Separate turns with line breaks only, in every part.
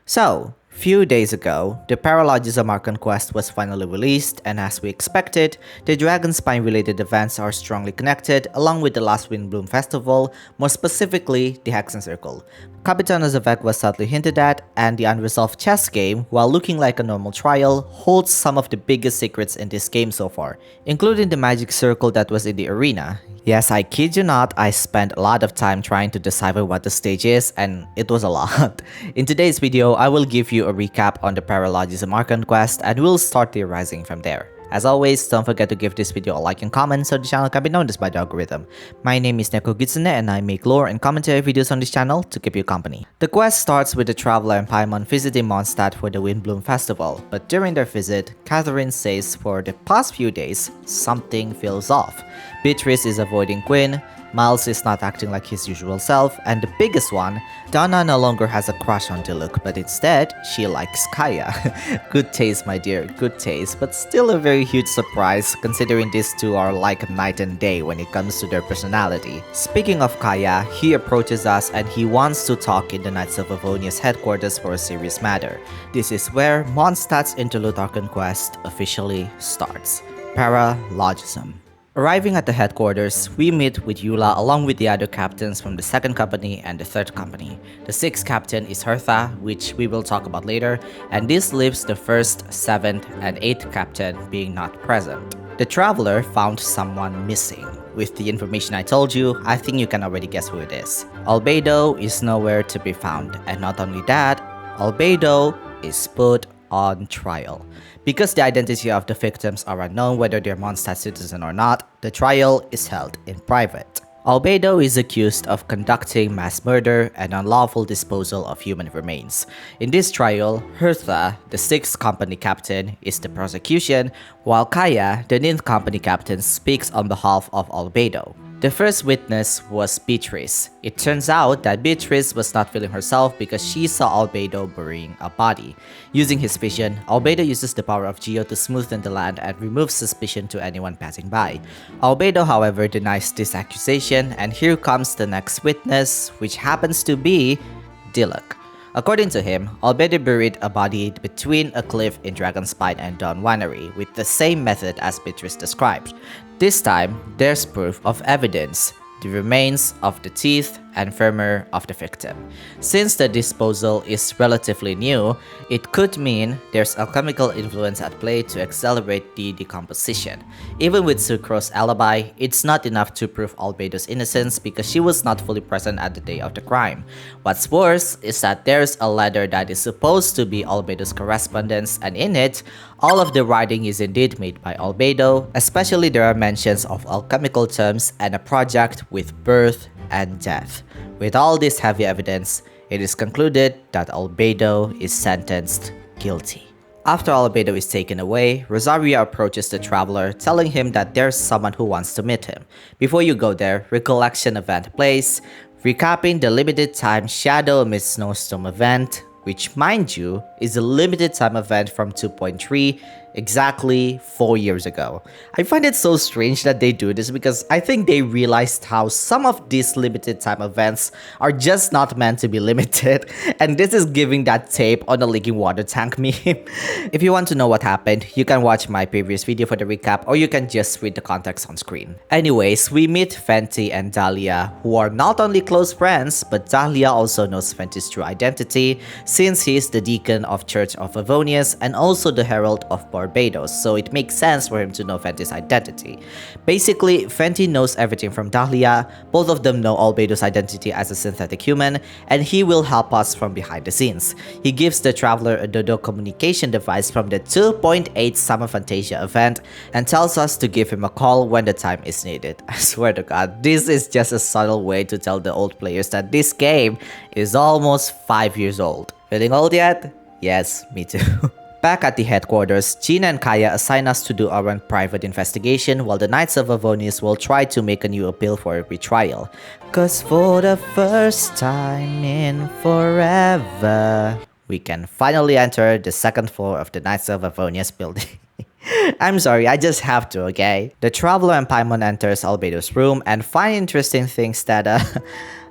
So, few days ago, the Paralogism Archon quest was finally released, and as we expected, the Dragonspine related events are strongly connected along with the Last Windbloom Festival, more specifically the Hexen Circle. Capitano's effect was subtly hinted at, and the Unresolved chess game, while looking like a normal trial, holds some of the biggest secrets in this game so far, including the magic circle that was in the arena. Yes, I kid you not, I spent a lot of time trying to decipher what the stage is, and it was a lot. In today's video, I will give you a recap on the Paralogism Archon quest, and we'll start theorizing from there. As always, don't forget to give this video a like and comment so the channel can be noticed by the algorithm. My name is Neko Gitsune and I make lore and commentary videos on this channel to keep you company. The quest starts with the Traveler and Paimon visiting Mondstadt for the Windbloom Festival, but during their visit, Catherine says for the past few days, something feels off. Beatrice is avoiding Quinn, Miles is not acting like his usual self, and the biggest one, Donna no longer has a crush on Diluc, but instead, she likes Kaya. Good taste, my dear, good taste, but still a very huge surprise considering these two are like night and day when it comes to their personality. Speaking of Kaya, he approaches us and he wants to talk in the Knights of Avonia's headquarters for a serious matter. This is where Mondstadt's Interlude Archon quest officially starts. Paralogism. Arriving at the headquarters, we meet with Eula along with the other captains from the 2nd company and the 3rd company. The 6th captain is Hertha, which we will talk about later, and this leaves the 1st, 7th, and 8th captain being not present. The traveler found someone missing. With the information I told you, I think you can already guess who it is. Albedo is nowhere to be found, and not only that, Albedo is put on trial. Because the identity of the victims are unknown whether they're Mondstadt citizen or not, the trial is held in private. Albedo is accused of conducting mass murder and unlawful disposal of human remains. In this trial, Hertha, the 6th company captain, is the prosecution, while Kaya, the 9th company captain, speaks on behalf of Albedo. The first witness was Beatrice. It turns out that Beatrice was not feeling herself because she saw Albedo burying a body. Using his vision, Albedo uses the power of Geo to smoothen the land and remove suspicion to anyone passing by. Albedo, however, denies this accusation, and here comes the next witness, which happens to be Diluc. According to him, Albedo buried a body between a cliff in Dragonspine and Dawn Winery with the same method as Beatrice described. This time, there's proof of evidence, the remains of the teeth and femur of the victim. Since the disposal is relatively new, it could mean there's alchemical influence at play to accelerate the decomposition. Even with Sucro's alibi, it's not enough to prove Albedo's innocence because she was not fully present at the day of the crime. What's worse is that there's a letter that is supposed to be Albedo's correspondence, and in it, all of the writing is indeed made by Albedo, especially there are mentions of alchemical terms and a project with birth and death. With all this heavy evidence, it is concluded that Albedo is sentenced guilty. After Albedo is taken away, Rosaria approaches the traveler, telling him that there's someone who wants to meet him. Before you go there, recollection event plays, recapping the limited time Shadow Amidst Snowstorm event, which, mind you, is a limited time event from 2.3 exactly 4 years ago. I find it so strange that they do this because I think they realized how some of these limited time events are just not meant to be limited, and this is giving that tape on a leaking water tank meme. If you want to know what happened, you can watch my previous video for the recap, or you can just read the context on screen. Anyways, we meet Fenty and Dahlia, who are not only close friends, but Dahlia also knows Fenty's true identity, since he is the deacon of Church of Avonius and also the herald of Barbados, so it makes sense for him to know Fenty's identity. Basically, Fenty knows everything from Dahlia, both of them know Albedo's identity as a synthetic human, and he will help us from behind the scenes. He gives the traveler a dodo communication device from the 2.8 Summer Fantasia event and tells us to give him a call when the time is needed. I swear to God, this is just a subtle way to tell the old players that this game is almost 5 years old. Feeling old yet? Yes, me too. Back at the headquarters, Gina and Kaya assign us to do our own private investigation while the Knights of Avonius will try to make a new appeal for a retrial. Cause for the first time in forever, we can finally enter the 2nd floor of the Knights of Avonius building. I'm sorry, I just have to, okay? The Traveler and Paimon enters Albedo's room and find interesting things that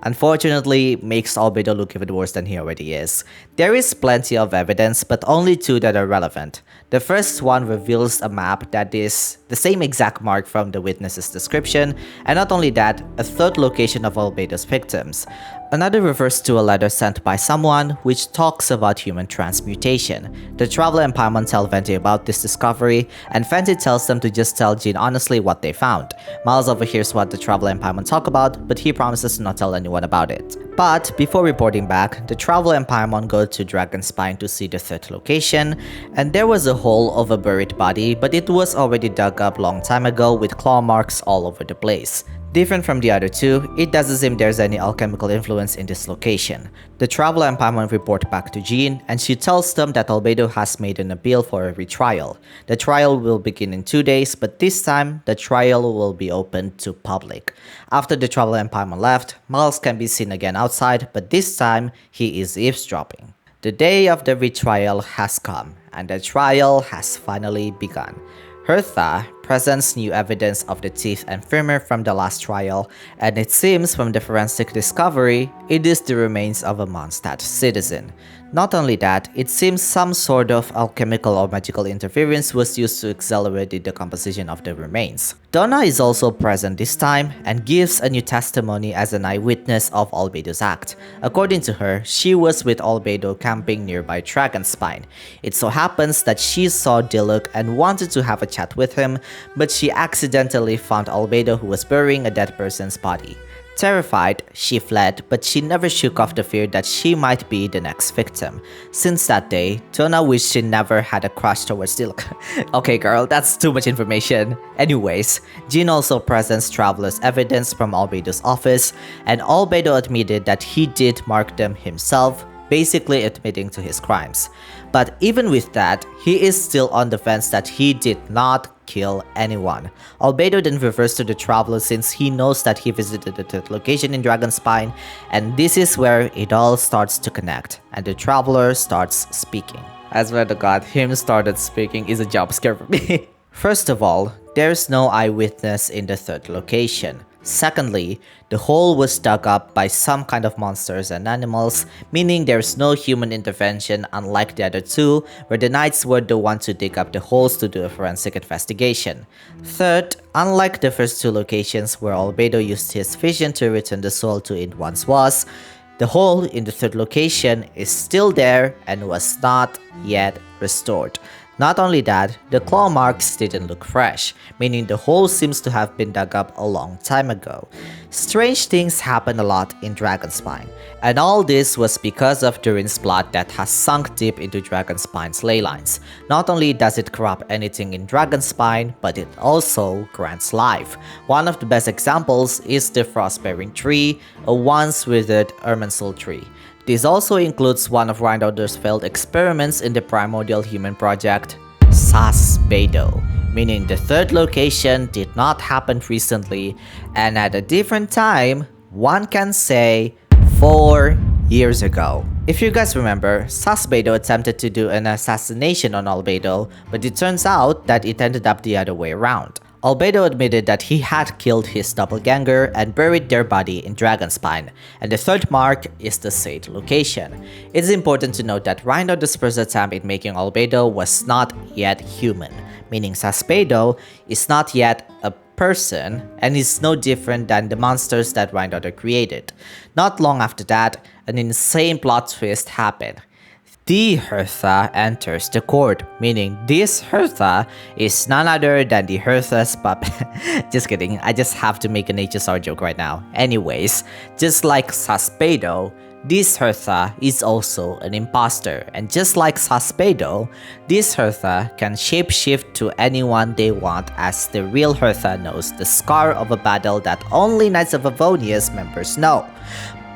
Unfortunately, makes Albedo look even worse than he already is. There is plenty of evidence, but only two that are relevant. The first one reveals a map that is the same exact mark from the witness's description, and not only that, a third location of Albedo's victims. Another refers to a letter sent by someone which talks about human transmutation. The Traveler and Paimon tell Venti about this discovery, and Venti tells them to just tell Jean honestly what they found. Miles overhears what the Traveler and Paimon talk about, but he promises to not tell anyone about it. But before reporting back, the Traveler and Paimon go to Dragonspine to see the third location, and there was a hole of a buried body, but it was already dug up long time ago with claw marks all over the place. Different from the other two, it doesn't seem there's any alchemical influence in this location. The Traveler and Paimon report back to Jean, and she tells them that Albedo has made an appeal for a retrial. The trial will begin in 2 days, but this time, the trial will be open to public. After the Traveler and Paimon left, Miles can be seen again outside, but this time, he is eavesdropping. The day of the retrial has come, and the trial has finally begun. Hertha presents new evidence of the teeth and femur from the last trial, and it seems from the forensic discovery, it is the remains of a Mondstadt citizen. Not only that, it seems some sort of alchemical or magical interference was used to accelerate the decomposition of the remains. Donna is also present this time and gives a new testimony as an eyewitness of Albedo's act. According to her, she was with Albedo camping nearby Dragonspine. It so happens that she saw Diluc and wanted to have a chat with him, but she accidentally found Albedo who was burying a dead person's body. Terrified, she fled, but she never shook off the fear that she might be the next victim. Since that day, Donna wished she never had a crush towards Diluc. Okay girl, that's too much information. Anyways, Jean also presents Traveler's evidence from Albedo's office, and Albedo admitted that he did mark them himself, basically admitting to his crimes. But even with that, he is still on the fence that he did not kill anyone. Albedo then refers to the Traveler since he knows that he visited the third location in Dragonspine, and this is where it all starts to connect, and the Traveler starts speaking. I swear to God, him started speaking is a jump scare for me. First of all, there's no eyewitness in the third location. Secondly, the hole was dug up by some kind of monsters and animals, meaning there's no human intervention unlike the other two, where the knights were the ones to dig up the holes to do a forensic investigation. Third, unlike the first two locations where Albedo used his vision to return the soul to it once was, the hole in the third location is still there and was not yet restored. Not only that, the claw marks didn't look fresh, meaning the hole seems to have been dug up a long time ago. Strange things happen a lot in Dragonspine, and all this was because of Durin's blood that has sunk deep into Dragonspine's ley lines. Not only does it corrupt anything in Dragonspine, but it also grants life. One of the best examples is the Frostbearing tree, a once withered Irminsul tree. This also includes one of Rhinedottir's failed experiments in the primordial human project, Albedo, meaning the third location did not happen recently and at a different time, one can say 4 years ago. If you guys remember, Albedo attempted to do an assassination on Albedo, but it turns out that it ended up the other way around. Albedo admitted that he had killed his doppelganger and buried their body in Dragonspine, and the third mark is the said location. It's important to note that Rhinedottir's first attempt in making Albedo was not yet human, meaning Albedo is not yet a person and is no different than the monsters that Rhinedottir created. Not long after that, an insane plot twist happened. The Hertha enters the court, meaning this Hertha is none other than the Hertha's puppet. Just kidding, I just have to make an HSR joke right now. Anyways, just like Albedo, this Hertha is also an imposter, and just like Albedo, this Hertha can shapeshift to anyone they want, as the real Hertha knows the scar of a battle that only Knights of Avonia's members know.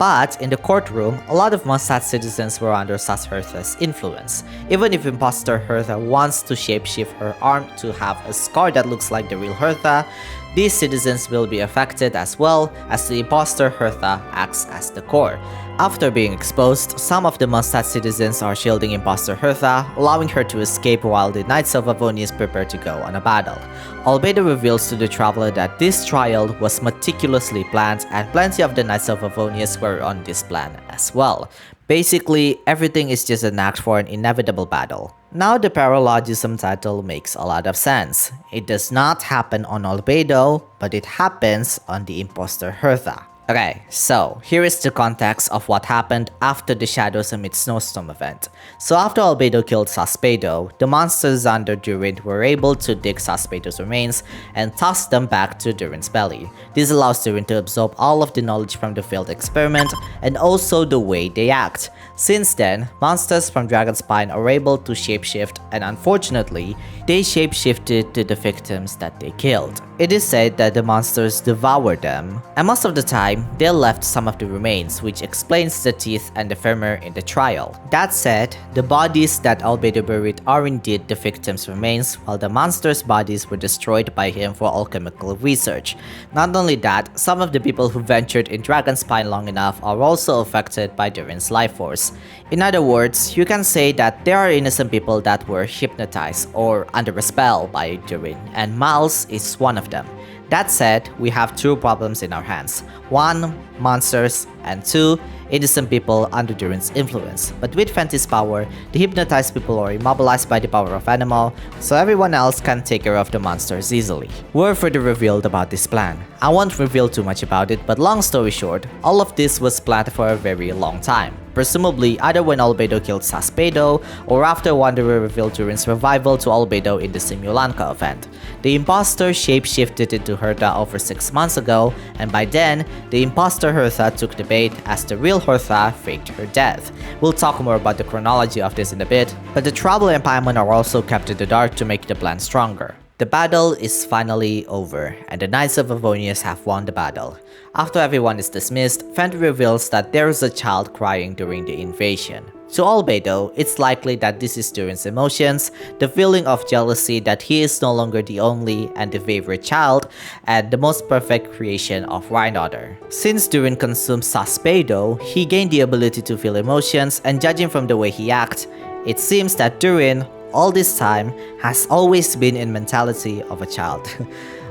But in the courtroom, a lot of Mondstadt citizens were under Hertha's influence. Even if imposter Hertha wants to shapeshift her arm to have a scar that looks like the real Hertha, these citizens will be affected as well, as the imposter Hertha acts as the core. After being exposed, some of the Mondstadt citizens are shielding imposter Hertha, allowing her to escape while the Knights of Avonius prepare to go on a battle. Albedo reveals to the traveler that this trial was meticulously planned and plenty of the Knights of Avonius were on this plan as well. Basically, everything is just an act for an inevitable battle. Now the Paralogism title makes a lot of sense. It does not happen on Albedo, but it happens on the imposter Hertha. Okay, so here is the context of what happened after the Shadows Amid Snowstorm event. So after Albedo killed Saspedo, the monsters under Durin were able to dig Saspedo's remains and toss them back to Durin's belly. This allows Durin to absorb all of the knowledge from the failed experiment and also the way they act. Since then, monsters from Dragonspine are able to shapeshift, and unfortunately, they shapeshifted to the victims that they killed. It is said that the monsters devoured them, and most of the time, they left some of the remains, which explains the teeth and the femur in the trial. That said, the bodies that Albedo buried are indeed the victims' remains, while the monsters' bodies were destroyed by him for alchemical research. Not only that, some of the people who ventured in Dragonspine long enough are also affected by Durin's life force. In other words, you can say that there are innocent people that were hypnotized or under a spell by Durin, and Miles is one of them. That said, we have two problems in our hands. 1. Monsters, and 2. Innocent people under Durin's influence. But with Fenty's power, the hypnotized people are immobilized by the power of Animal, so everyone else can take care of the monsters easily. Were further revealed about this plan. I won't reveal too much about it, but long story short, all of this was planned for a very long time. Presumably either when Albedo killed Saspedo, or after Wanderer revealed Durin's revival to Albedo in the Simulanka event. The imposter shapeshifted into Hertha over 6 months ago, and by then, the imposter Hertha took the bait as the real Hertha faked her death. We'll talk more about the chronology of this in a bit, but the Trouble and Paimon are also kept in the dark to make the plan stronger. The battle is finally over, and the Knights of Avonius have won the battle. After everyone is dismissed, Fenty reveals that there is a child crying during the invasion. To Albedo, it's likely that this is Durin's emotions, the feeling of jealousy that he is no longer the only and the favorite child, and the most perfect creation of Rhinedottir. Since Durin consumed Saspedo, he gained the ability to feel emotions, and judging from the way he acts, it seems that Durin, all this time, has always been in mentality of a child.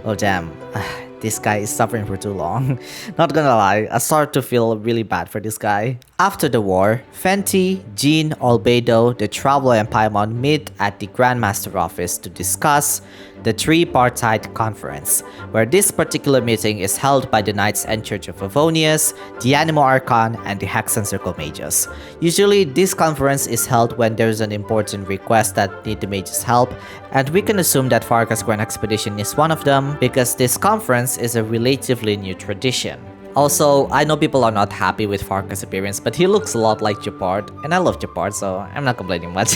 Oh damn, this guy is suffering for too long. Not gonna lie, I start to feel really bad for this guy. After the war, Fenty, Jean, Albedo, the Traveler and Paimon meet at the Grandmaster office to discuss the tripartite conference, where this particular meeting is held by the Knights and Church of Avonius, the Animo Archon, and the Hexen Circle Mages. Usually, this conference is held when there's an important request that need the mages' help, and we can assume that Varka's Grand Expedition is one of them because this conference is a relatively new tradition. Also, I know people are not happy with Varka's appearance, but he looks a lot like Japard, and I love Japard, so I'm not complaining much.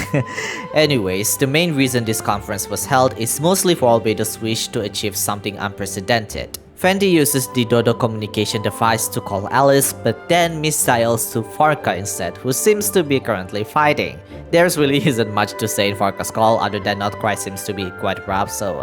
Anyways, the main reason this conference was held is mostly for Albedo's wish to achieve something unprecedented. Fenty uses the Dodo communication device to call Alice, but then misdials to Varka instead, who seems to be currently fighting. There's really isn't much to say in Varka's call other than Notcry seems to be quite rough, so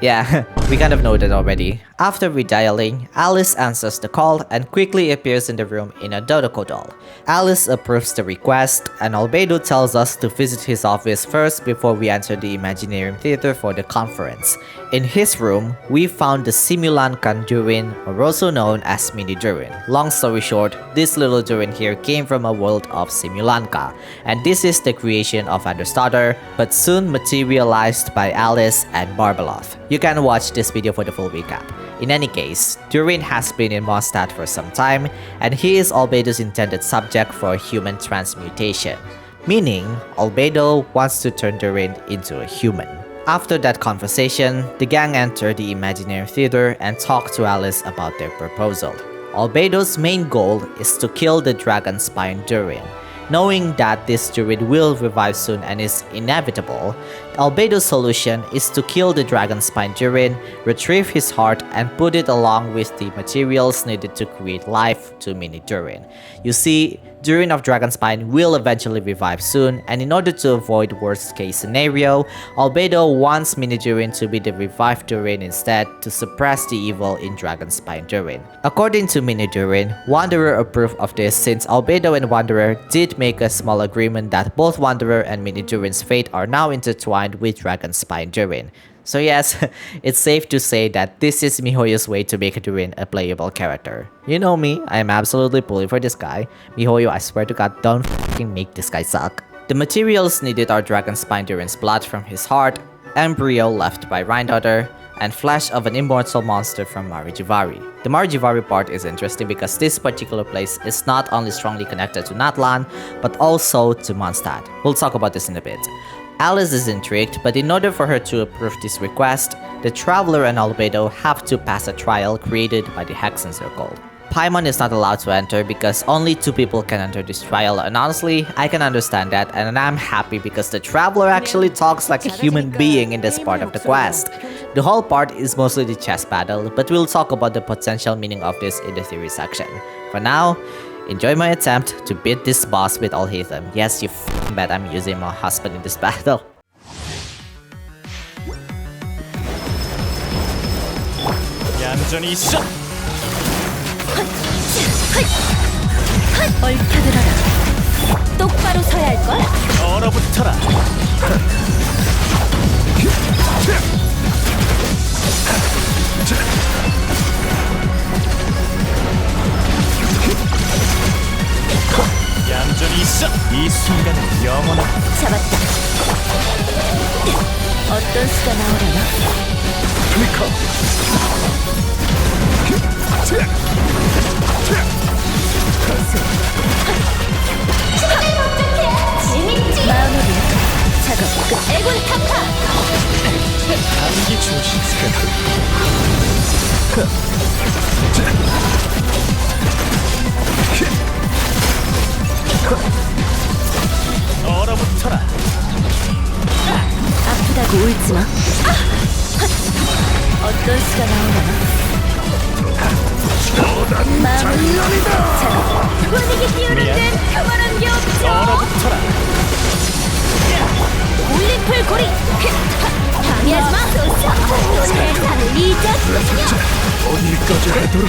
yeah, we kind of know that already. After redialing, Alice answers the call and quickly appears in the room in a Dodoko doll. Alice approves the request, and Albedo tells us to visit his office first before we enter the Imaginarium Theater for the conference. In his room, we found the Simulankan Durin, or also known as Mini Durin. Long story short, this little Durin here came from a world of Simulanka, and this is the creation of Rhinedottir, but soon materialized by Alice and Barbeloth. You can watch this video for the full recap. In any case, Durin has been in Mondstadt for some time, and he is Albedo's intended subject for human transmutation, meaning Albedo wants to turn Durin into a human. After that conversation, the gang enter the Imaginary Theater and talk to Alice about their proposal. Albedo's main goal is to kill the Dragonspine Durin. Knowing that this druid will revive soon and is inevitable, Albedo's solution is to kill the dragon spine druid, retrieve his heart, and put it along with the materials needed to create life to Mini Durin. You see, Durin of Dragonspine will eventually revive soon, and in order to avoid worst case scenario, Albedo wants Mini Durin to be the revived Durin instead to suppress the evil in Dragonspine Durin. According to Mini Durin, Wanderer approved of this since Albedo and Wanderer did make a small agreement that both Wanderer and Mini Durin's fate are now intertwined with Dragonspine Durin. So yes, it's safe to say that this is MiHoYo's way to make Durin a playable character. You know me, I am absolutely pulling for this guy. MiHoYo, I swear to god, don't fucking make this guy suck. The materials needed are Dragonspine Durin's blood from his heart, embryo left by Rhinedottir, and flesh of an immortal monster from Mare Jivari. The Mare Jivari part is interesting because this particular place is not only strongly connected to Natlan, but also to Mondstadt. We'll talk about this in a bit. Alice is intrigued, but in order for her to approve this request, the Traveler and Albedo have to pass a trial created by the Hexen Circle. Paimon is not allowed to enter because only 2 people can enter this trial, and honestly, I can understand that, and I'm happy because the Traveler actually talks like a human being in this part of the quest. The whole part is mostly the chess battle, but we'll talk about the potential meaning of this in the theory section. For now, enjoy my attempt to beat this boss with Alhaitham. Yes, you f***ing bet I'm using my husband in this battle.
얌전히 있어!
얽혀들어라. 똑바로 서야 할걸?
얼어붙어라! 얌전히 있어! 이 순간은 영원한
잡았다. 어떤 수가 나오려나?
플리커!
재밌지? 마무리. 작업 끝. 애군 타파.
감기 조심. 얼어붙어라.
아프다고 울지 마. 어떤 수가 나오려나? 마무리. 작업. 분위기 띄우는 듯 그만한 게 없죠.
얼어붙어라.
올림플 고리. 방해하지 마. 또 세상을 잊었으냐?
어디까지 가더라?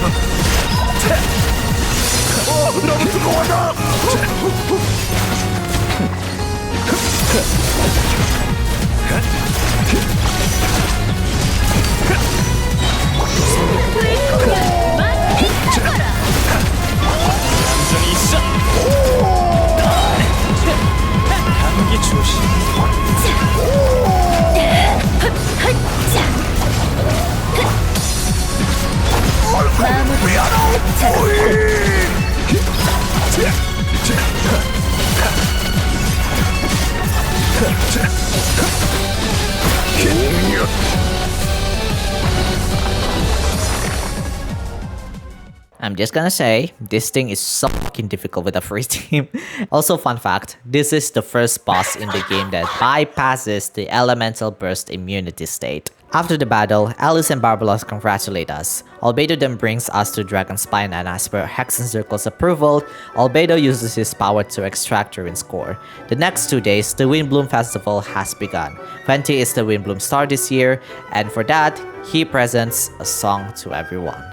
너무 뜨거워다! 얌전히 있어! 감기 조심!
마무리. 작업 끝.
I'm just gonna say, this thing is so fucking difficult with a free team. Also, fun fact, this is the first boss in the game that bypasses the elemental burst immunity state. After the battle, Alice and Barbaros congratulate us. Albedo then brings us to Dragonspine, and as per Hexen Circle's approval, Albedo uses his power to extract Durin's core. The next 2 days, the Windbloom Festival has begun. Fenty is the Windbloom star this year, and for that, he presents a song to everyone.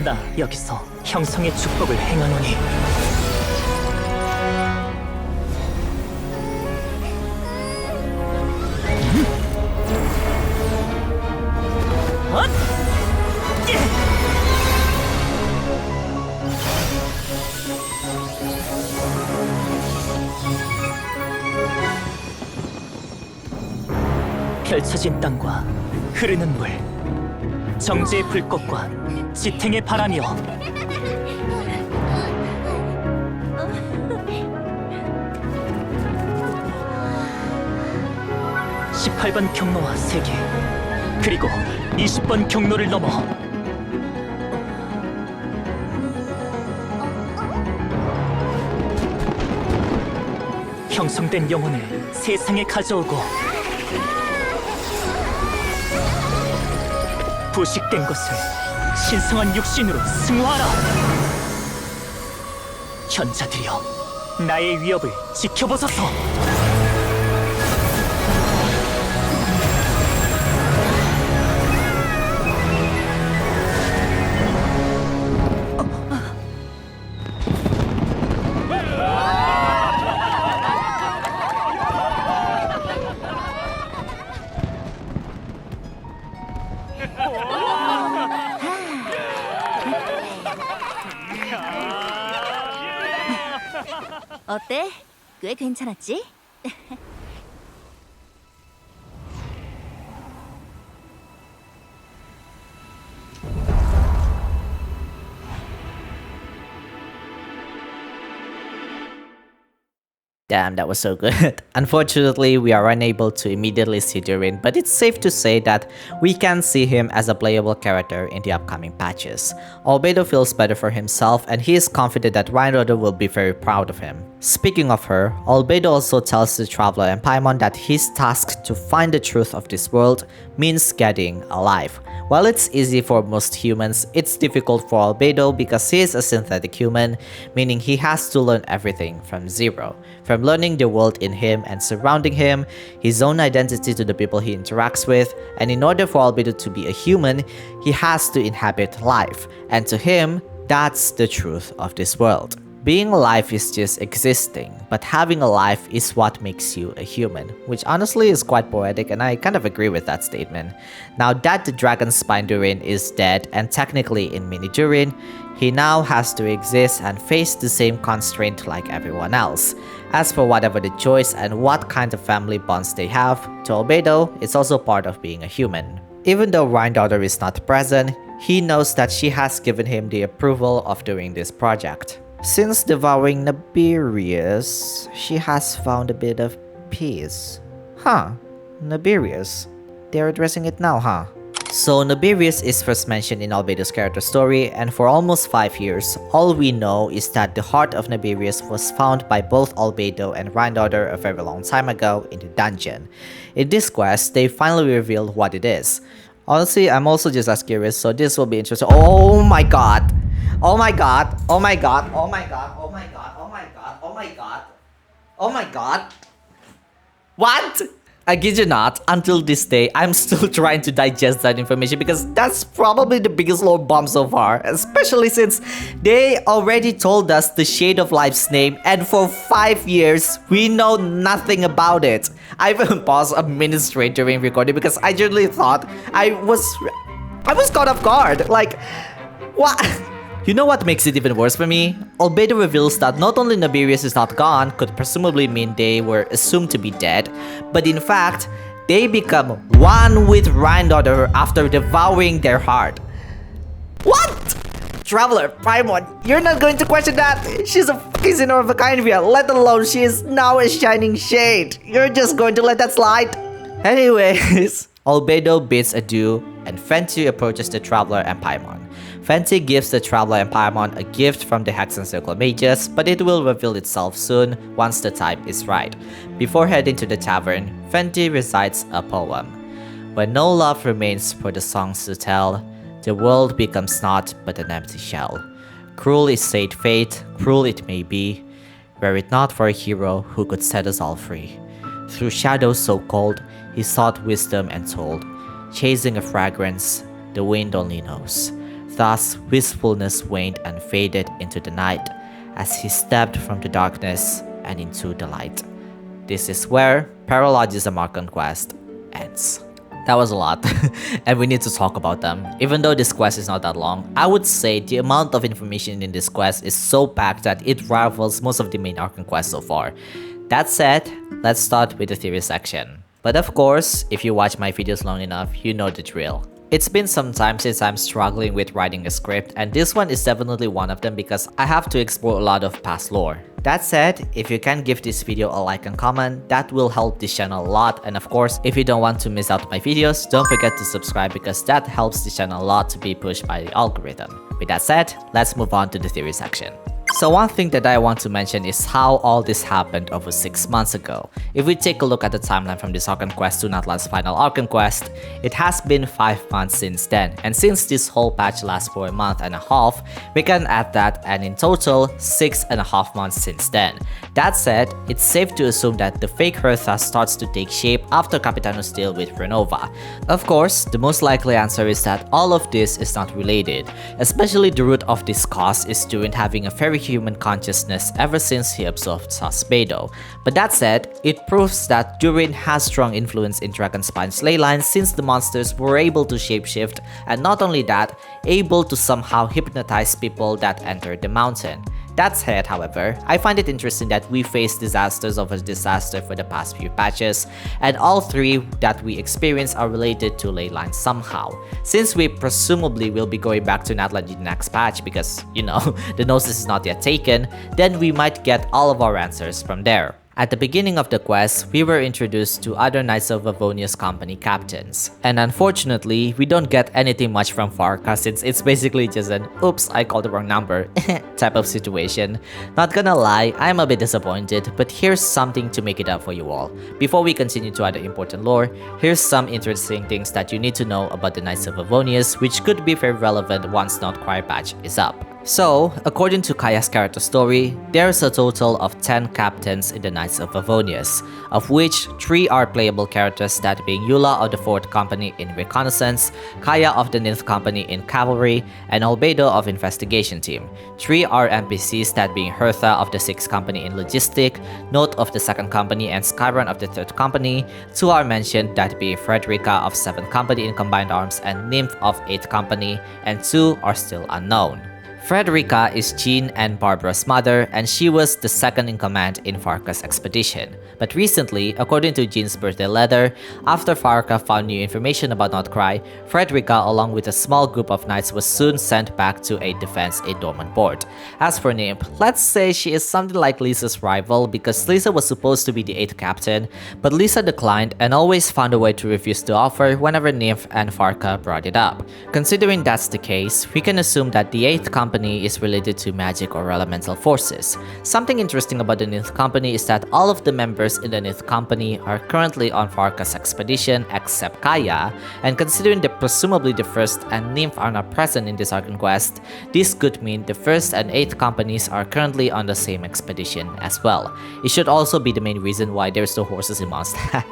나 여기서 형성의 축복을 행하노니 펼쳐진 땅과 흐르는 물, 정지의 불꽃과 지탱의 바람이여. 18번 경로와 세계, 그리고 20번 경로를 넘어 형성된 영혼을 세상에 가져오고 부식된 것을 신성한 육신으로 승화하라. 현자들이여, 나의 위협을 지켜보소서.
어때? 꽤 괜찮았지?
Damn, that was so good. Unfortunately, we are unable to immediately see Durin, but it's safe to say that we can see him as a playable character in the upcoming patches. Albedo feels better for himself, and he is confident that Rhinedottir will be very proud of him. Speaking of her, Albedo also tells the Traveler and Paimon that his task to find the truth of this world means getting alive. While it's easy for most humans, it's difficult for Albedo because he is a synthetic human, meaning he has to learn everything from zero. From learning the world in him and surrounding him, his own identity to the people he interacts with, and in order for Albedo to be a human, he has to inhabit life, and to him, that's the truth of this world. Being alive is just existing, but having a life is what makes you a human, which honestly is quite poetic, and I kind of agree with that statement. Now that the Dragon Spine Durin is dead and technically in Mini Durin, he now has to exist and face the same constraint like everyone else. As for whatever the choice and what kind of family bonds they have, to Albedo, it's also part of being a human. Even though Rhinedottir is not present, he knows that she has given him the approval of doing this project. Since devouring Nabirius, she has found a bit of peace. Huh, Nabirius. They're addressing it now, huh? So Nabirius is first mentioned in Albedo's character story, and for almost 5 years, all we know is that the heart of Nabirius was found by both Albedo and Rhinedottir a very long time ago in the dungeon. In this quest, they finally revealed what it is. Honestly, I'm also just as curious, so this will be interesting. Oh my god! Oh my god! Oh my god! Oh my god! Oh my god! Oh my god! Oh my god! Oh my god! What? I kid you not, until this day, I'm still trying to digest that information because that's probably the biggest lore bomb so far, especially since they already told us the Shade of Life's name, and for 5 years, we know nothing about it. I even paused a minute straight during recording because I genuinely thought I was caught off guard. Like, what? You know what makes it even worse for me? Albedo reveals that not only Nabirius is not gone could presumably mean they were assumed to be dead, but in fact, they become one with Rhinedottir after devouring their heart. What? Traveler, Paimon, you're not going to question that? She's a fucking sinner of a kind, let alone she is now a shining shade. You're just going to let that slide? Anyways, Albedo bids adieu and Fenty approaches the Traveler and Paimon. Fenty gives the Traveler and Paimon a gift from the Hexen Circle Mages, but it will reveal itself soon once the time is right. Before heading to the tavern, Fenty recites a poem. When no love remains for the songs to tell, the world becomes naught but an empty shell. Cruel is fate, cruel it may be, were it not for a hero who could set us all free. Through shadows so cold, he sought wisdom and told, chasing a fragrance the wind only knows. Thus, wistfulness waned and faded into the night as he stepped from the darkness and into the light. This is where Paralogism Archon Quest ends. That was a lot, and we need to talk about them. Even though this quest is not that long, I would say the amount of information in this quest is so packed that it rivals most of the main Archon quests so far. That said, let's start with the theory section. But of course, if you watch my videos long enough, you know the drill. It's been some time since I'm struggling with writing a script, and this one is definitely one of them because I have to explore a lot of past lore. That said, if you can give this video a like and comment, that will help this channel a lot, and of course, if you don't want to miss out my videos, don't forget to subscribe because that helps this channel a lot to be pushed by the algorithm. With that said, let's move on to the theory section. So one thing that I want to mention is how all this happened over 6 months ago. If we take a look at the timeline from this Archon Quest to Natlan's final Archon Quest, it has been 5 months since then, and since this whole patch lasts for a month and a half, we can add that and in total 6.5 months since then. That said, it's safe to assume that the fake Hertha starts to take shape after Capitano's deal with Renova. Of course, the most likely answer is that all of this is not related, especially the root of this cause is Durin having a very human consciousness ever since he absorbed Albedo. But that said, it proves that Durin has strong influence in Dragonspine's ley lines since the monsters were able to shapeshift, and not only that, able to somehow hypnotize people that entered the mountain. That said, however, I find it interesting that we faced disasters over disaster for the past few patches, and all 3 that we experience are related to ley lines somehow. Since we presumably will be going back to Natlan in the next patch because, you know, the Gnosis is not yet taken, then we might get all of our answers from there. At the beginning of the quest, we were introduced to other Knights of Avonia's company captains. And unfortunately, we don't get anything much from Varka since it's basically just an oops, I called the wrong number type of situation. Not gonna lie, I'm a bit disappointed, but here's something to make it up for you all. Before we continue to other important lore, here's some interesting things that you need to know about the Knights of Avonias, which could be very relevant once Not Cry patch is up. So, according to Kaya's character story, there's a total of 10 captains in the Knights of Avonias, of which 3 are playable characters, that being Eula of the 4th Company in Reconnaissance, Kaya of the 9th Company in Cavalry, and Albedo of Investigation Team. 3 are NPCs, that being Hertha of the 6th Company in Logistic, Note of the 2nd Company, and Skyron of the 3rd Company. 2 are mentioned, that being Frederica of 7th Company in Combined Arms and Nymph of 8th Company, and 2 are still unknown. Frederica is Jean and Barbara's mother, and she was the 2nd in command in Varka's expedition. But recently, according to Jean's birthday letter, after Varka found new information about Notcry, Frederica along with a small group of knights was soon sent back to aid defense in Dormant Port. As for Nymph, let's say she is something like Lisa's rival because Lisa was supposed to be the 8th captain, but Lisa declined and always found a way to refuse to offer whenever Nymph and Varka brought it up. Considering that's the case, we can assume that the 8th company is related to magic or elemental forces. Something interesting about the 9th Company is that all of the members in the 9th Company are currently on Varka's expedition except Kaya, and considering that presumably the 1st and Nymph are not present in this Archon Quest, this could mean the 1st and 8th Companies are currently on the same expedition as well. It should also be the main reason why there's no horses in Mondstadt.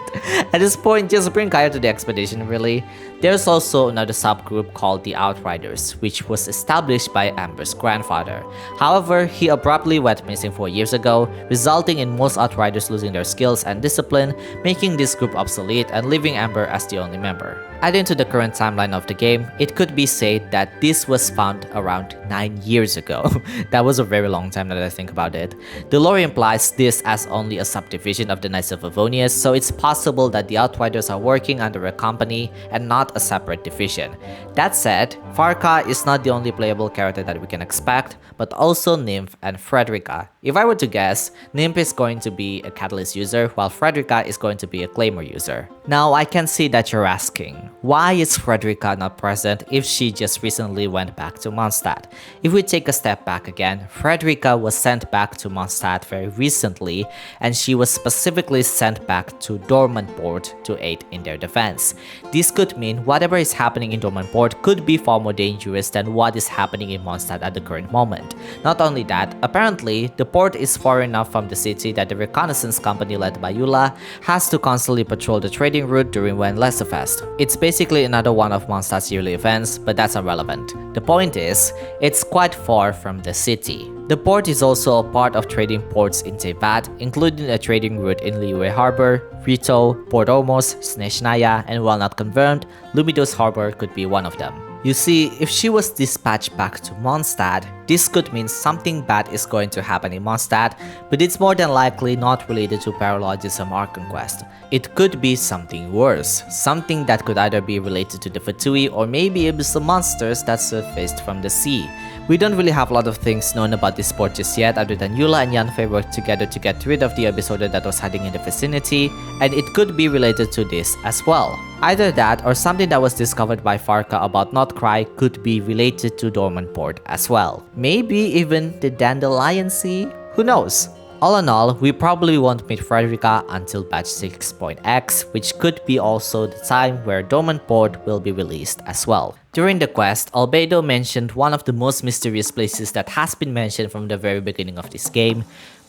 At this point, just bring Kaya to the expedition really. There's also another subgroup called the Outriders, which was established by Amber's grandfather. However, he abruptly went missing 4 years ago, resulting in most Outriders losing their skills and discipline, making this group obsolete and leaving Amber as the only member. Adding to the current timeline of the game, it could be said that this was found around 9 years ago. That was a very long time now that I think about it. The lore implies this as only a subdivision of the Knights of Avonias, so it's possible that the Outriders are working under a company and not a separate division. That said, Varka is not the only playable character that we can expect, but also Nymph and Frederica. If I were to guess, Nymph is going to be a Catalyst user, while Frederica is going to be a Claymore user. Now, I can see that you're asking, why is Frederica not present if she just recently went back to Mondstadt? If we take a step back again, Frederica was sent back to Mondstadt very recently, and she was specifically sent back to Dormant Port to aid in their defense. This could mean whatever is happening in Dormant Port could be far more dangerous than what is happening in Mondstadt at the current moment. Not only that, apparently, the port is far enough from the city that the reconnaissance company led by Eula has to constantly patrol the trading route during when Lesserfest. It's basically another one of Mondstadt's yearly events, but that's irrelevant. The point is, it's quite far from the city. The port is also a part of trading ports in Tevat, including a trading route in Liyue Harbor, Rito, Port Ormos, Sneshnaya, and while not confirmed, Lumidos Harbor could be one of them. You see, if she was dispatched back to Mondstadt, this could mean something bad is going to happen in Mondstadt, but it's more than likely not related to Paralogism or Conquest. It could be something worse, something that could either be related to the Fatui or maybe abyssal monsters that surfaced from the sea. We don't really have a lot of things known about this port just yet, other than Eula and Yanfei worked together to get rid of the abyss order that was hiding in the vicinity, and it could be related to this as well. Either that or something that was discovered by Varka about Notcry could be related to Dormant Port as well. Maybe even the Dandelion Sea? Who knows? All in all, we probably won't meet Frederica until patch 6.x, which could be also the time where Dormant Port will be released as well. During the quest, Albedo mentioned one of the most mysterious places that has been mentioned from the very beginning of this game,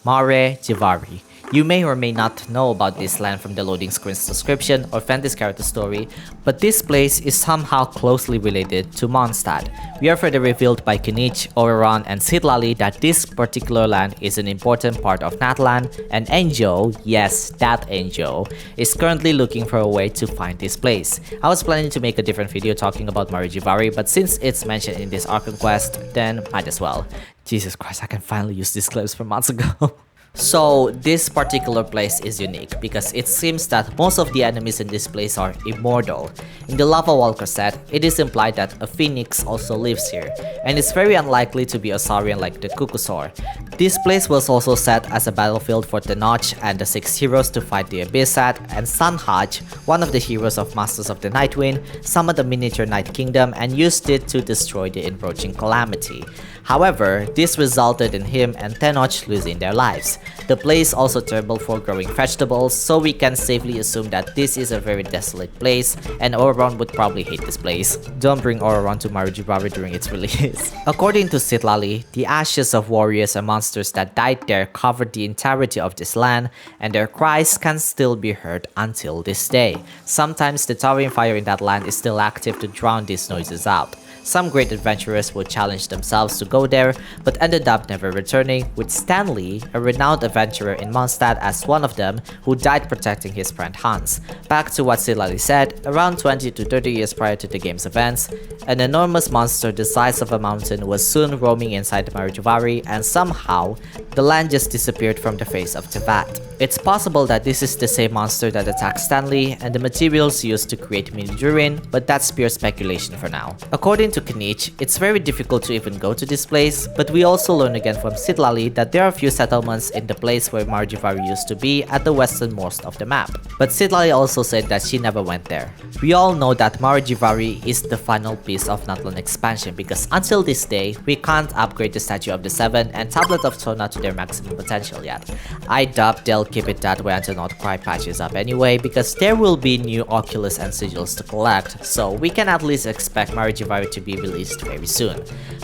Mare Jivari. You may or may not know about this land from the loading screen's description or Fantasy character story, but this place is somehow closely related to Mondstadt. We are further revealed by Kinich, Oreron, and Citlali that this particular land is an important part of Natlan, and Enjo, yes, that Enjo, is currently looking for a way to find this place. I was planning to make a different video talking about Mare Jivari, but since it's mentioned in this Archon quest, then might as well. Jesus Christ, I can finally use these clips from months ago. So this particular place is unique because it seems that most of the enemies in this place are immortal. In the Lava Walker set, it is implied that a phoenix also lives here, and it's very unlikely to be a Saurian like the Kukusor. This place was also set as a battlefield for Tenoch and the 6 heroes to fight the Abyss at, and Sunhaj, one of the heroes of Masters of the Nightwind, summoned a miniature Night Kingdom and used it to destroy the encroaching calamity. However, this resulted in him and Tenoch losing their lives. The place also terrible for growing vegetables, so we can safely assume that this is a very desolate place, and Oreron would probably hate this place. Don't bring Oreron to Mare Jivari during its release. According to Citlali, the ashes of warriors and monsters that died there covered the entirety of this land, and their cries can still be heard until this day. Sometimes the towering fire in that land is still active to drown these noises out. Some great adventurers would challenge themselves to go there, but ended up never returning, with Stanley, a renowned adventurer in Mondstadt, as one of them, who died protecting his friend Hans. Back to what Citlali said, around 20 to 30 years prior to the game's events, an enormous monster the size of a mountain was soon roaming inside Mare Jivari, and somehow, the land just disappeared from the face of Tevat. It's possible that this is the same monster that attacked Stanley and the materials used to create Mini-Durin, but that's pure speculation for now. According to Kinich, it's very difficult to even go to this place, but we also learn again from Citlali that there are few settlements in the place where Mare Jivari used to be at the westernmost of the map. But Citlali also said that she never went there. We all know that Mare Jivari is the final piece of Natlan expansion because until this day, we can't upgrade the Statue of the Seven and Tablet of Sona to their maximum potential yet. I doubt they'll keep it that way until Notcry patches up anyway, because there will be new Oculus and Sigils to collect, so we can at least expect Mare Jivari to be released very soon.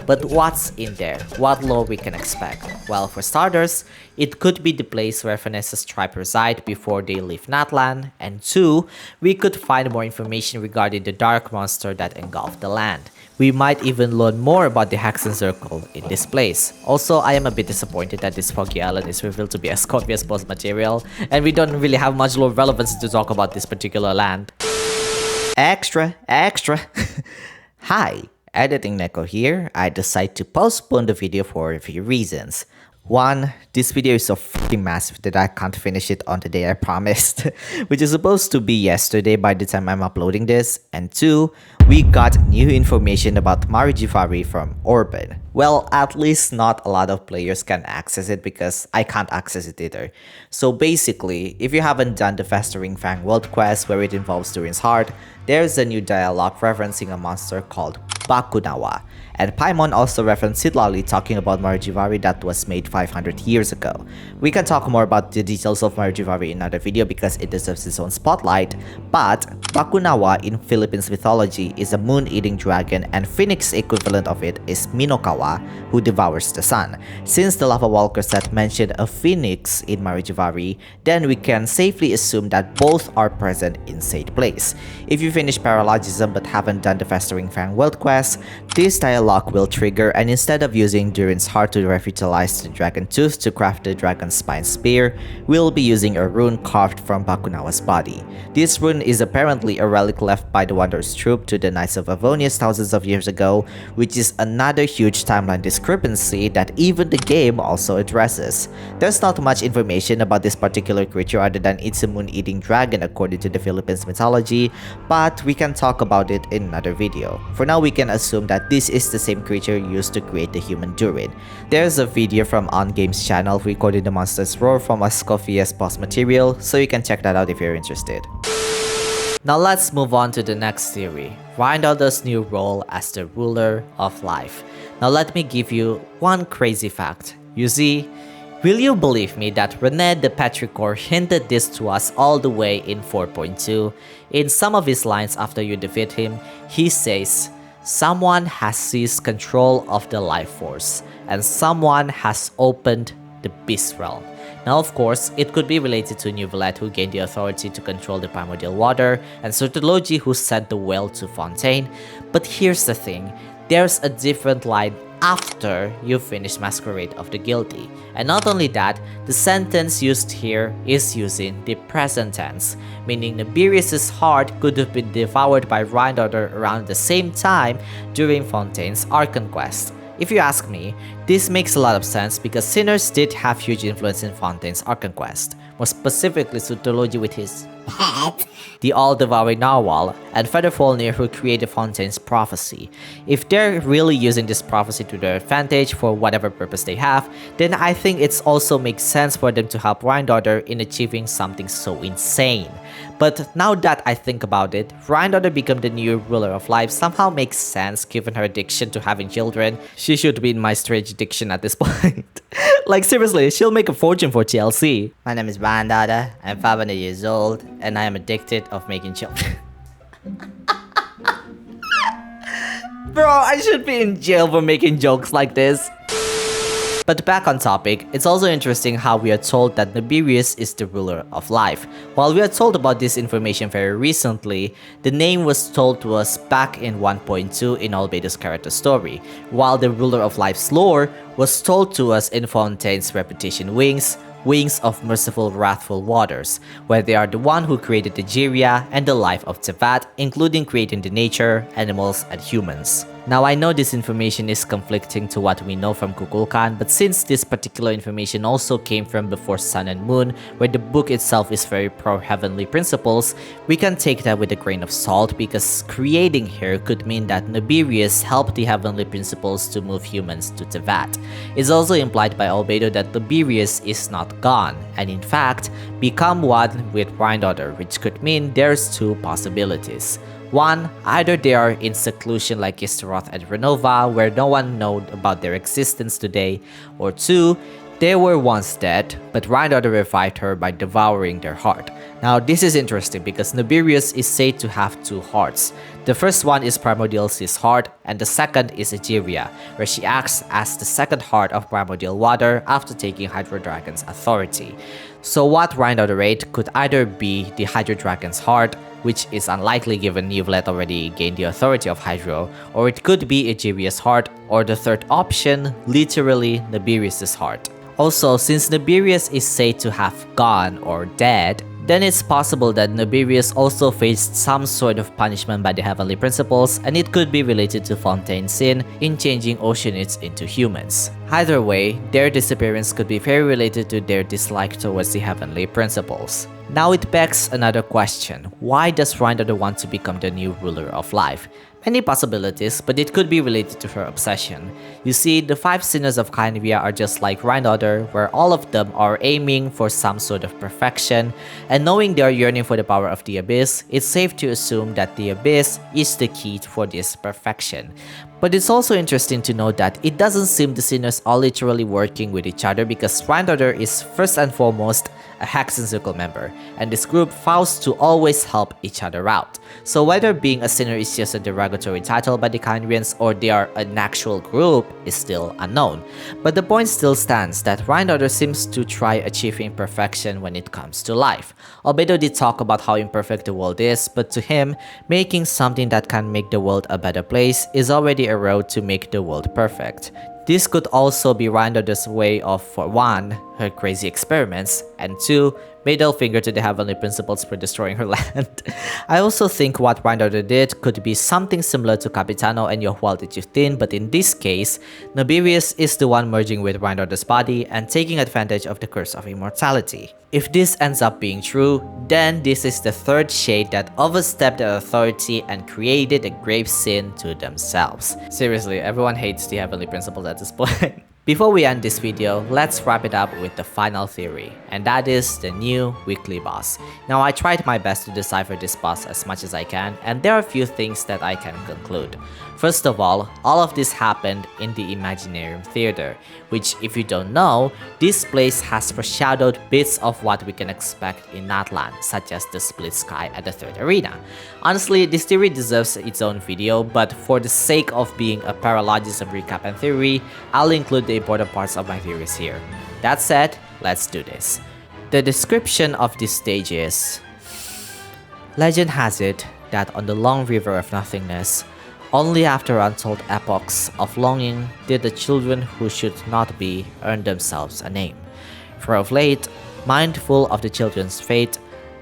But what's in there? What lore we can expect? Well, for starters, it could be the place where Vanessa's tribe reside before they leave Natlan, and 2, we could find more information regarding the dark monster that engulfed the land. We might even learn more about the Hexen Circle in this place. Also, I am a bit disappointed that this foggy island is revealed to be a Scorpius boss material, and we don't really have much lore relevance to talk about this particular land. Extra. Hi, Editing Neko here. I decided to postpone the video for a few reasons. 1, this video is so fucking massive that I can't finish it on the day I promised, which is supposed to be yesterday by the time I'm uploading this, and 2, we got new information about Mare Jivari from Orban. Well, at least not a lot of players can access it because I can't access it either. So basically, if you haven't done the Festering Fang World Quest where it involves Durin's heart, there's a new dialogue referencing a monster called Bakunawa. And Paimon also referenced Citlali talking about Mare Jivari that was made 500 years ago. We can talk more about the details of Mare Jivari in another video because it deserves its own spotlight, but Bakunawa in Philippines mythology is a moon-eating dragon, and Phoenix equivalent of it is Minokawa, who devours the sun. Since the Lava Walker set mentioned a phoenix in Mare Jivari, then we can safely assume that both are present in said place. If you finish Paralogism but haven't done the Festering Fang World Quest, quest, this dialogue will trigger, and instead of using Durin's heart to revitalize the dragon tooth to craft the dragon spine spear, we'll be using a rune carved from Bakunawa's body. This rune is apparently a relic left by the Wanderer's troop to the Knights of Avonius thousands of years ago, which is another huge timeline discrepancy that even the game also addresses. There's not much information about this particular creature other than it's a moon-eating dragon according to the Philippines mythology, but we can talk about it in another video. For now, we can assume that this is the same creature used to create the human Durin. There's a video from OnGame's channel recording the monster's roar from Ascophia's boss material, so you can check that out if you're interested. Now let's move on to the next theory, Rhinedottir's new role as the ruler of life. Now let me give you one crazy fact. You see, will you believe me that René the Petrichor hinted this to us all the way in 4.2? In some of his lines after you defeat him, he says, "Someone has seized control of the life force, and someone has opened the beast realm." Now of course, it could be related to Neuvillette who gained the authority to control the primordial water, and Certology who sent the well to Fontaine. But here's the thing, there's a different line after you finish Masquerade of the Guilty. And not only that, the sentence used here is using the present tense, meaning Nibirius' heart could have been devoured by Rhinedottir around the same time during Fontaine's Archon quest. If you ask me, this makes a lot of sense because Sinners did have huge influence in Fontaine's Archon quest, more specifically Certology with his the all-devouring narwhal, and Featherfall who created Fontaine's prophecy. If they're really using this prophecy to their advantage for whatever purpose they have, then I think it also makes sense for them to help Rhinedottir in achieving something so insane. But now that I think about it, Rhinedottir become the new ruler of life somehow makes sense given her addiction to having children. She should be in my strange addiction at this point. Like seriously, she'll make a fortune for TLC. My name is Rhinedottir, I'm 500 years old, and I am addicted of making children. Bro, I should be in jail for making jokes like this. But back on topic, it's also interesting how we are told that Nibirius is the ruler of life. While we are told about this information very recently, the name was told to us back in 1.2 in Albedo's character story, while the ruler of life's lore was told to us in Fontaine's repetition Wings of Merciful Wrathful Waters, where they are the one who created the Jiria and the life of Tevat, including creating the nature, animals, and humans. Now I know this information is conflicting to what we know from Kukulkan, but since this particular information also came from before Sun and Moon, where the book itself is very pro-heavenly principles, we can take that with a grain of salt because creating here could mean that Nibirius helped the heavenly principles to move humans to Tevat. It's also implied by Albedo that Nibirius is not gone, and in fact, become one with Rhinedottir, which could mean there's two possibilities. One, either they are in seclusion like Istaroth and Renova, where no one knows about their existence today, or two, they were once dead, but Rhinedottir revived her by devouring their heart. Now this is interesting because Nibirius is said to have two hearts. The first one is Primordial Sea's heart, and the second is Egeria, where she acts as the second heart of Primordial Water after taking Hydro Dragon's authority. So what Rhinedottir ate could either be the Hydro Dragon's heart, which is unlikely given Neuvillette already gained the authority of Hydro, or it could be Egeria's heart, or the third option, literally Nibirius' heart. Also, since Nibirius is said to have gone or dead, then it's possible that Nibirius also faced some sort of punishment by the heavenly principles, and it could be related to Fontaine's sin in changing Oceanids into humans. Either way, their disappearance could be very related to their dislike towards the heavenly principles. Now it begs another question, why does Rhinedottir want to become the new ruler of life? Many possibilities, but it could be related to her obsession. You see, the 5 sinners of Kynevia are just like Rhinedottir, where all of them are aiming for some sort of perfection, and knowing they are yearning for the power of the Abyss, it's safe to assume that the Abyss is the key for this perfection. But it's also interesting to note that it doesn't seem the sinners are literally working with each other because Rhinedottir is first and foremost a Hexen Circle member, and this group vows to always help each other out. So whether being a sinner is just a derogatory title by the Kyrians or they are an actual group is still unknown. But the point still stands that Rhinedottir seems to try achieving perfection when it comes to life. Albedo did talk about how imperfect the world is, but to him, making something that can make the world a better place is already a road to make the world perfect. This could also be Rhinedottir's way of, for one, her crazy experiments, and two, middle finger to the heavenly principles for destroying her land. I also think what Rhinedottir did could be something similar to Capitano and Yohual the Chieftain, but in this case, Nobirius is the one merging with Rhinedottir's body and taking advantage of the curse of immortality. If this ends up being true, then this is the third shade that overstepped their authority and created a grave sin to themselves. Seriously, everyone hates the heavenly principles at this point. Before we end this video, let's wrap it up with the final theory, and that is the new weekly boss. Now I tried my best to decipher this boss as much as I can, and there are a few things that I can conclude. First of all of this happened in the Imaginarium Theater, which if you don't know, this place has foreshadowed bits of what we can expect in Natlan, such as the split sky at the third arena. Honestly, this theory deserves its own video, but for the sake of being a Paralogism recap and theory, I'll include the important parts of my theories here. That said, let's do this. The description of this stage is: legend has it that on the long river of nothingness, only after untold epochs of longing did the children who should not be earn themselves a name. For of late, mindful of the children's fate,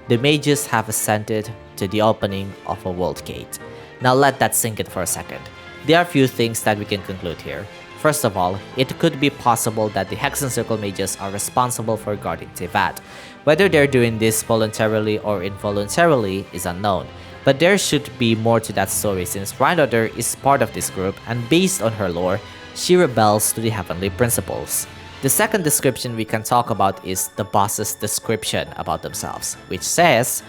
the mages have ascended to the opening of a world gate. Now let that sink in for a second. There are a few things that we can conclude here. First of all, it could be possible that the Hexen Circle mages are responsible for guarding Teyvat. Whether they're doing this voluntarily or involuntarily is unknown, but there should be more to that story since Rhinedottir is part of this group and based on her lore, she rebels to the heavenly principles. The second description we can talk about is the boss's description about themselves, which says,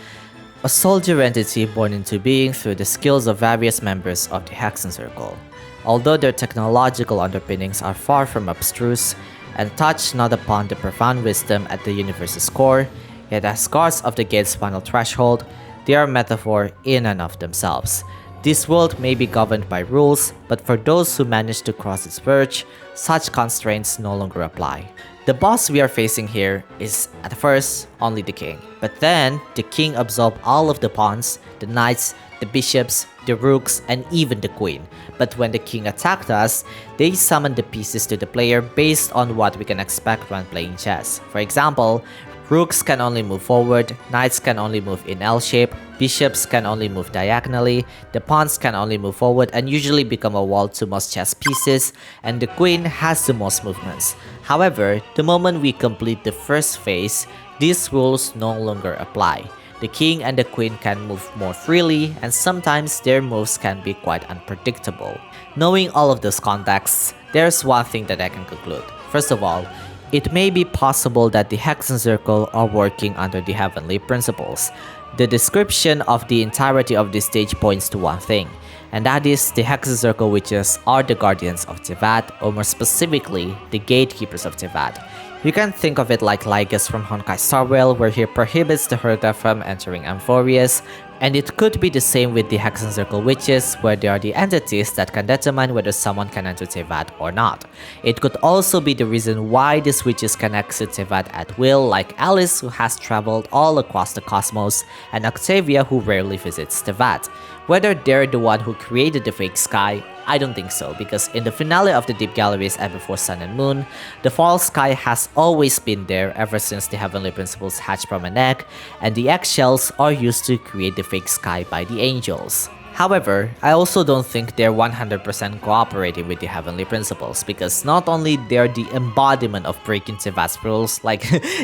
a soldier entity born into being through the skills of various members of the Hexen Circle. Although their technological underpinnings are far from abstruse and touch not upon the profound wisdom at the universe's core, yet as guards of the gate's final threshold, they are a metaphor in and of themselves. This world may be governed by rules, but for those who manage to cross its verge, such constraints no longer apply. The boss we are facing here is, at first, only the king, but then the king absorbed all of the pawns, the knights, the bishops, the rooks, and even the queen. But when the king attacked us, they summoned the pieces to the player based on what we can expect when playing chess. For example, rooks can only move forward, knights can only move in L shape, bishops can only move diagonally, the pawns can only move forward and usually become a wall to most chess pieces, and the queen has the most movements. However, the moment we complete the first phase, these rules no longer apply. The king and the queen can move more freely, and sometimes their moves can be quite unpredictable. Knowing all of those contexts, there's one thing that I can conclude. First of all, it may be possible that the Hexen Circle are working under the heavenly principles. The description of the entirety of this stage points to one thing, and that is the Hexen Circle witches are the guardians of Teyvat, or more specifically, the gatekeepers of Teyvat. You can think of it like Lygus from Honkai Star Rail, where he prohibits the Herta from entering Amphorius, and it could be the same with the Hexen Circle witches, where they are the entities that can determine whether someone can enter Teyvat or not. It could also be the reason why these witches can exit Teyvat at will, like Alice, who has traveled all across the cosmos, and Octavia, who rarely visits Teyvat. Whether they're the one who created the fake sky, I don't think so, because in the finale of the Deep Galleries and before Sun and Moon, the false sky has always been there ever since the heavenly principles hatched from an egg, and the eggshells are used to create the fake sky by the angels. However, I also don't think they're 100% cooperating with the heavenly principles, because not only they're the embodiment of breaking Teyvat's rules, like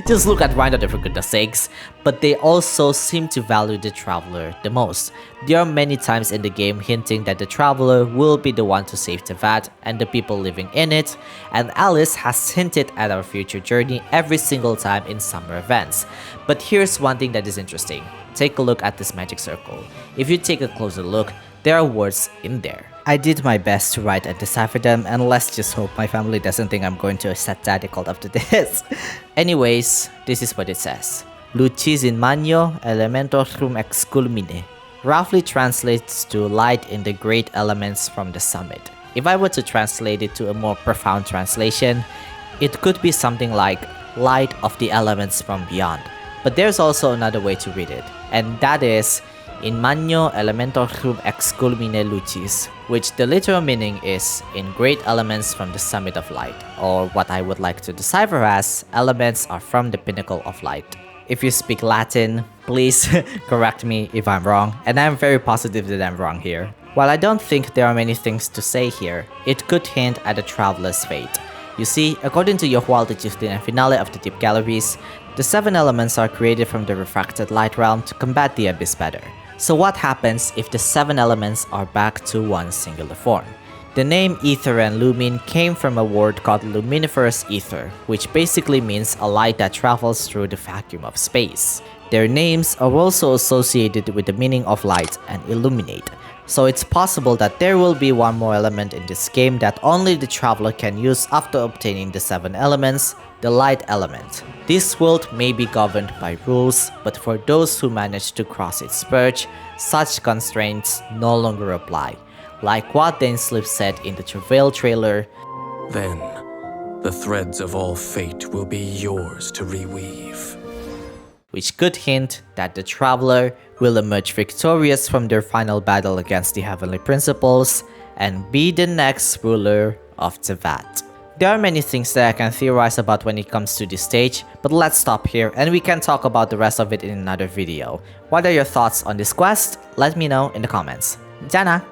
just look at Rhinedottir for goodness sakes, but they also seem to value the traveler the most. There are many times in the game hinting that the traveler will be the one to save Teyvat and the people living in it, and Alice has hinted at our future journey every single time in summer events. But here's one thing that is interesting. Take a look at this magic circle. If you take a closer look, there are words in there. I did my best to write and decipher them, and let's just hope my family doesn't think I'm going to set daddy called after this. Anyways, this is what it says. Lucis in magno elementorum ex culmine. Roughly translates to light in the great elements from the summit. If I were to translate it to a more profound translation, it could be something like light of the elements from beyond. But there's also another way to read it, and that is in magno elementorum ex culmine lucis, which the literal meaning is in great elements from the summit of light, or what I would like to decipher as elements are from the pinnacle of light. If you speak Latin, please correct me if I'm wrong, and I'm very positive that I'm wrong here. While I don't think there are many things to say here, it could hint at a traveler's fate. You see, according to Yohual the Chieftain and finale of the Deep Galleries, the 7 elements are created from the refracted light realm to combat the abyss better. So what happens if the 7 elements are back to one singular form? The name ether and lumin came from a word called luminiferous ether, which basically means a light that travels through the vacuum of space. Their names are also associated with the meaning of light and illuminate, so it's possible that there will be one more element in this game that only the traveler can use after obtaining the 7 elements, the light element. This world may be governed by rules, but for those who manage to cross its verge, such constraints no longer apply. Like what Dainsleep said in the Travail trailer,
Then, the threads of all fate will be yours to reweave.
Which could hint that the Traveler will emerge victorious from their final battle against the Heavenly Principles and be the next ruler of Tevat. There are many things that I can theorize about when it comes to this stage, but let's stop here and we can talk about the rest of it in another video. What are your thoughts on this quest? Let me know in the comments. Jana!